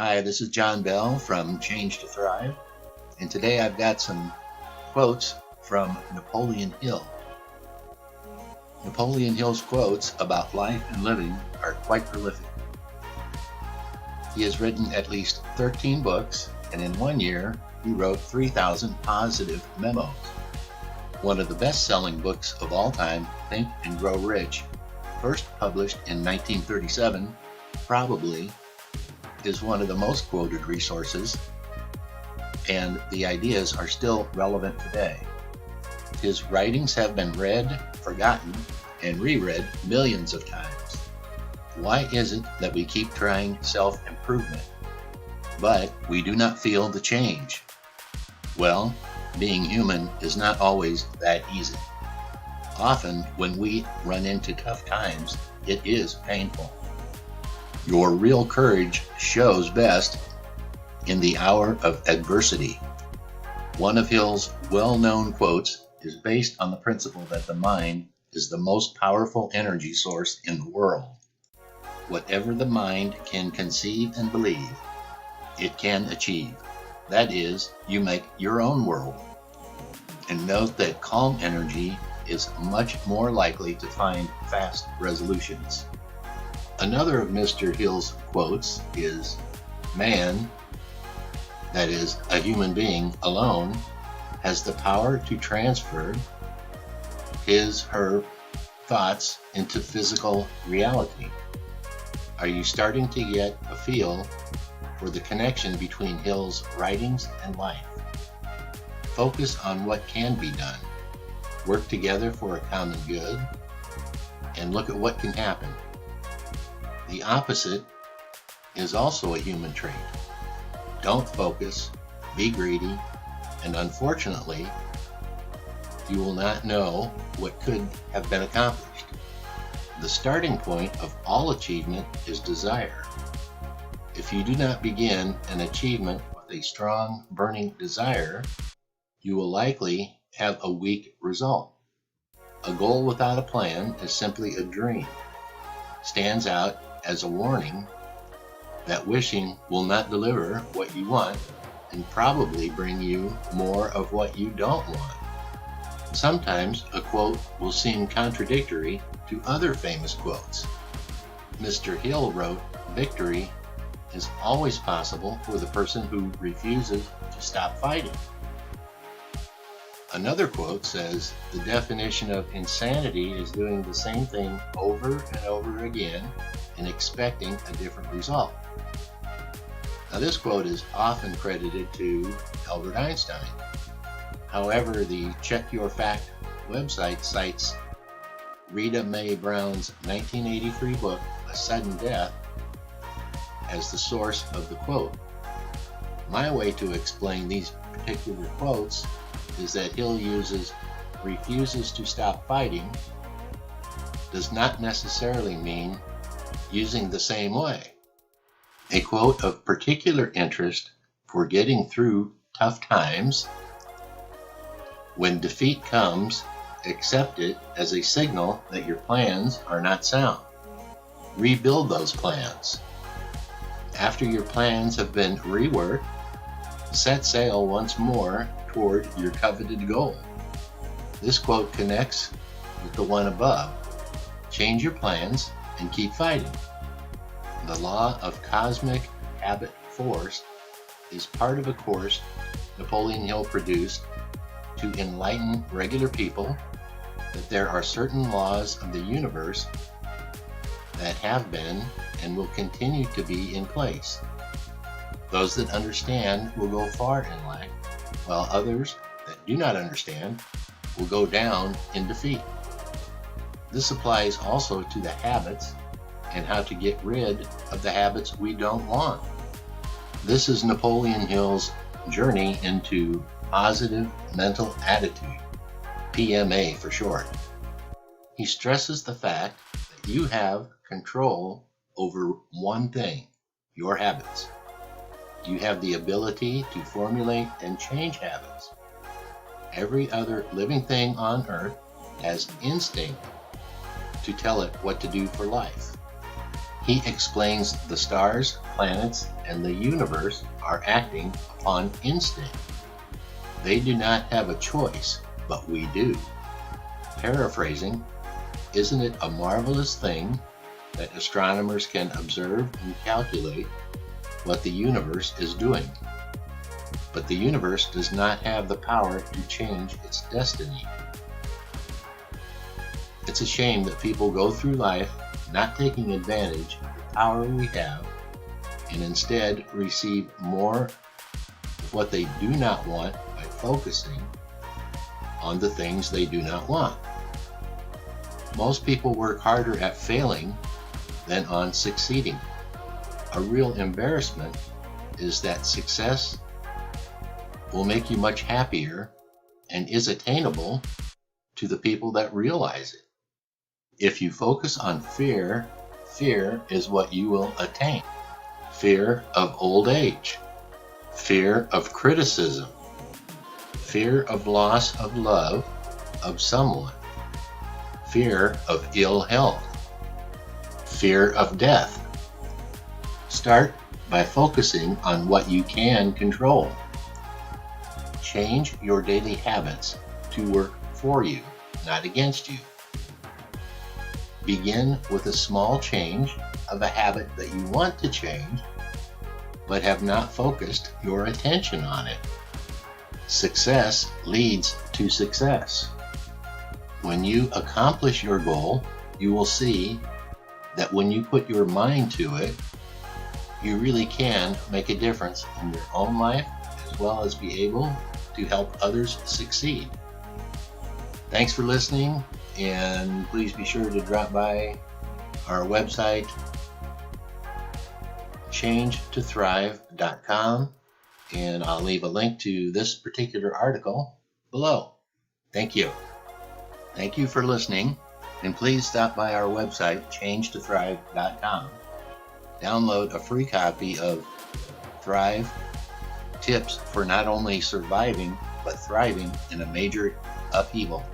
Hi, this is John Bell from Change to Thrive, and today I've got some quotes from Napoleon Hill. Napoleon Hill's quotes about life and living are quite prolific. He has written at least 13 books, and in 1 year, he wrote 3,000 positive memos. One of the best-selling books of all time, Think and Grow Rich, first published in 1937, probably is one of the most quoted resources, and the ideas are still relevant today. His writings have been read, forgotten, and reread millions of times. Why is it that we keep trying self-improvement, but we do not feel the change? Well, being human is not always that easy. Often, when we run into tough times, it is painful. Your real courage shows best in the hour of adversity. One of Hill's well-known quotes is based on the principle that the mind is the most powerful energy source in the world. Whatever the mind can conceive and believe, it can achieve. That is, you make your own world. And note that calm energy is much more likely to find fast resolutions. Another of Mr. Hill's quotes is, "Man, that is, a human being alone, has the power to transfer her thoughts into physical reality." Are you starting to get a feel for the connection between Hill's writings and life? Focus on what can be done. Work together for a common good, and look at what can happen. The opposite is also a human trait. Don't focus, be greedy, and unfortunately, you will not know what could have been accomplished. The starting point of all achievement is desire. If you do not begin an achievement with a strong, burning desire, you will likely have a weak result. A goal without a plan is simply a dream. Stands out as a warning that wishing will not deliver what you want and probably bring you more of what you don't want. Sometimes a quote will seem contradictory to other famous quotes. Mr. Hill wrote, "Victory is always possible for the person who refuses to stop fighting." Another quote says, "The definition of insanity is doing the same thing over and over again and expecting a different result." Now, this quote is often credited to Albert Einstein. However, the Check Your Fact website cites Rita Mae Brown's 1983 book, A Sudden Death, as the source of the quote. My way to explain these particular quotes is that Hill uses "refuses to stop fighting" does not necessarily mean using the same way. A quote of particular interest for getting through tough times: "When defeat comes, accept it as a signal that your plans are not sound. Rebuild those plans. After your plans have been reworked, set sail once more toward your coveted goal." This quote connects with the one above. Change your plans and keep fighting. The law of cosmic habit force is part of a course Napoleon Hill produced to enlighten regular people that there are certain laws of the universe that have been and will continue to be in place. Those that understand will go far in life, while others that do not understand will go down in defeat. This applies also to the habits and how to get rid of the habits we don't want. This is Napoleon Hill's journey into positive mental attitude, PMA for short. He stresses the fact that you have control over one thing: your habits. You have the ability to formulate and change habits. Every other living thing on earth has instinct to tell it what to do for life. He explains the stars, planets, and the universe are acting upon instinct. They do not have a choice, but we do. Paraphrasing, isn't it a marvelous thing that astronomers can observe and calculate what the universe is doing? But the universe does not have the power to change its destiny. It's a shame that people go through life not taking advantage of the power we have and instead receive more of what they do not want by focusing on the things they do not want. Most people work harder at failing than on succeeding. A real embarrassment is that success will make you much happier and is attainable to the people that realize it. If you focus on fear, fear is what you will attain. Fear of old age, fear of criticism, fear of loss of love of someone, fear of ill health, fear of death. Start by focusing on what you can control. Change your daily habits to work for you, not against you. Begin with a small change of a habit that you want to change, but have not focused your attention on it. Success leads to success. When you accomplish your goal, you will see that when you put your mind to it, you really can make a difference in your own life as well as be able to help others succeed. Thanks for listening, and please be sure to drop by our website, changetothrive.com, and I'll leave a link to this particular article below. Thank you. Thank you for listening, and please stop by our website, changetothrive.com. Download a free copy of Thrive Tips for not only surviving, but thriving in a major upheaval.